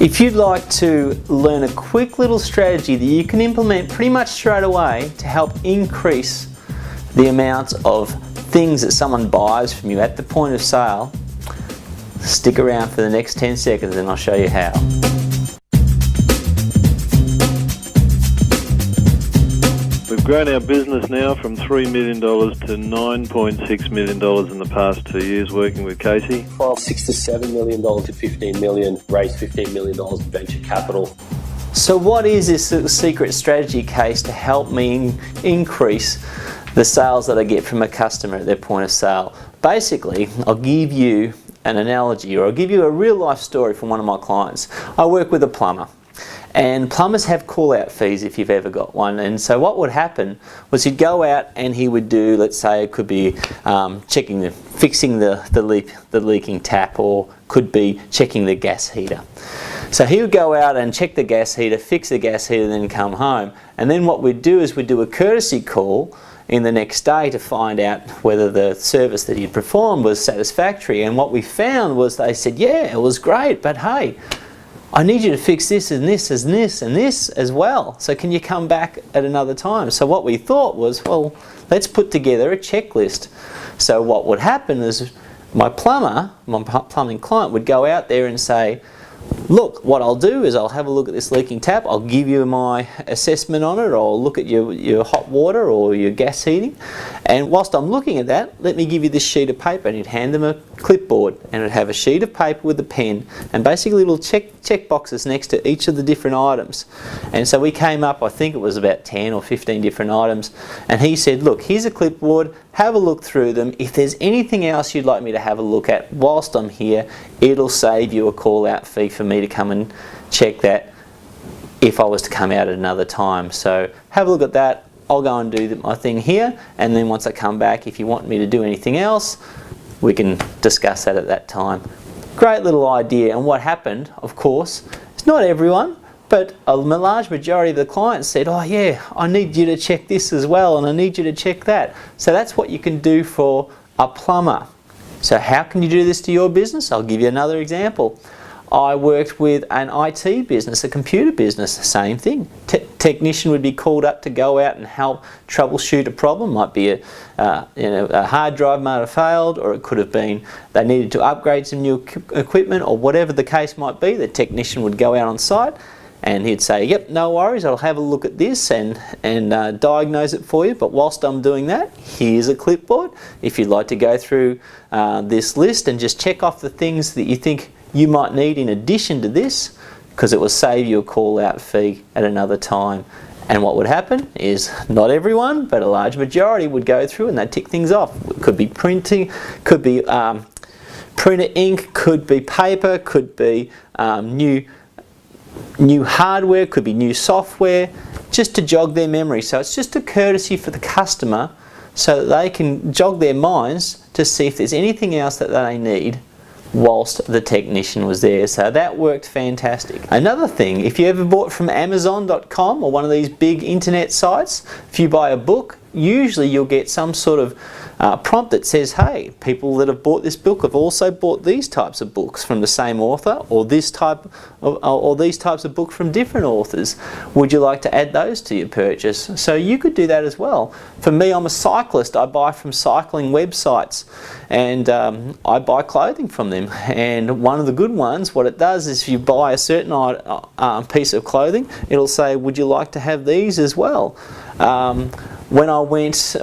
If you'd like to learn a quick little strategy that you can implement pretty much straight away to help increase the amount of things that someone buys from you at the point of sale, stick around for the next 10 seconds and I'll show you how. We've grown our business now from $3 million to $9.6 million in the past 2 years working with Casey. From $6 to $7 million to $15 million, raised $15 million in venture capital. So what is this secret strategy case to help me increase the sales that I get from a customer at their point of sale? Basically, I'll give you an analogy, or I'll give you a real life story from one of my clients. I work with a plumber. And plumbers have call-out fees if you've ever got one. And so what would happen was he'd go out and he would do, let's say it could be fixing the leaking tap, or could be checking the gas heater. So he would go out and check the gas heater, fix the gas heater, then come home. And then what we'd do is we'd do a courtesy call in the next day to find out whether the service that he'd performed was satisfactory. And what we found was they said, yeah, it was great, but hey, I need you to fix this and this and this and this as well. So can you come back at another time? So what we thought was, well, let's put together a checklist. So what would happen is my plumbing client would go out there and say, look, what I'll do is I'll have a look at this leaking tap, I'll give you my assessment on it, or I'll look at your hot water or your gas heating, and whilst I'm looking at that, let me give you this sheet of paper. And he'd hand them a clipboard, and it'd have a sheet of paper with a pen and basically little check boxes next to each of the different items. And so we came up, I think it was about 10 or 15 different items, and he said, look, here's a clipboard, have a look through them. If there's anything else you'd like me to have a look at whilst I'm here, it'll save you a call out fee for me to come and check that if I was to come out at another time. So have a look at that. I'll go and do my thing here, and then once I come back, if you want me to do anything else, we can discuss that at that time. Great little idea. And what happened, of course, is not everyone, but a large majority of the clients said, oh yeah, I need you to check this as well, and I need you to check that. So that's what you can do for a plumber. So how can you do this to your business? I'll give you another example. I worked with an IT business, a computer business, same thing. Technician would be called up to go out and help troubleshoot a problem. Might be a hard drive might have failed, or it could have been they needed to upgrade some new equipment, or whatever the case might be. The technician would go out on site and he'd say, yep, no worries, I'll have a look at this and diagnose it for you. But whilst I'm doing that, here's a clipboard. If you'd like to go through this list and just check off the things that you think you might need in addition to this, because it will save you a call out fee at another time. And what would happen is not everyone, but a large majority would go through and they'd tick things off. It could be printing, could be printer ink, could be paper, could be new hardware, could be new software, just to jog their memory. So it's just a courtesy for the customer so that they can jog their minds to see if there's anything else that they need whilst the technician was there. So that worked fantastic. Another thing, if you ever bought from Amazon.com or one of these big internet sites, if you buy a book, usually you'll get some sort of prompt that says, hey, people that have bought this book have also bought these types of books from the same author, or this type of, or these types of books from different authors. Would you like to add those to your purchase? So you could do that as well. For me, I'm a cyclist. I buy from cycling websites, and I buy clothing from them. And one of the good ones, what it does is if you buy a certain piece of clothing, it'll say, would you like to have these as well? When I was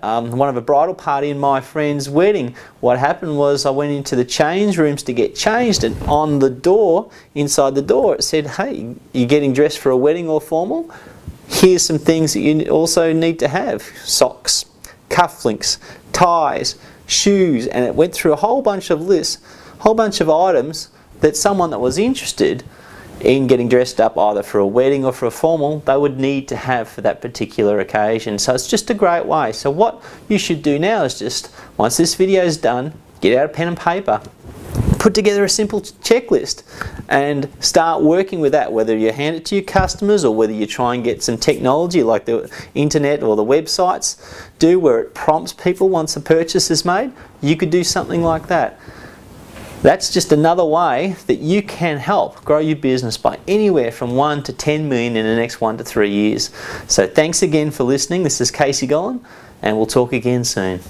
one of a bridal party in my friend's wedding, what happened was I went into the change rooms to get changed, and on the door, inside the door, it said, hey, you're getting dressed for a wedding or formal? Here's some things that you also need to have. Socks, cufflinks, ties, shoes, and it went through a whole bunch of lists, whole bunch of items that someone that was interested in getting dressed up either for a wedding or for a formal, they would need to have for that particular occasion. So it's just a great way. So what you should do now is just, once this video is done, get out a pen and paper, put together a simple checklist and start working with that, whether you hand it to your customers or whether you try and get some technology like the internet or the websites do where it prompts people once a purchase is made. You could do something like that. That's just another way that you can help grow your business by anywhere from 1 to 10 million in the next 1 to 3 years. So thanks again for listening. This is Casey Gollan, and we'll talk again soon.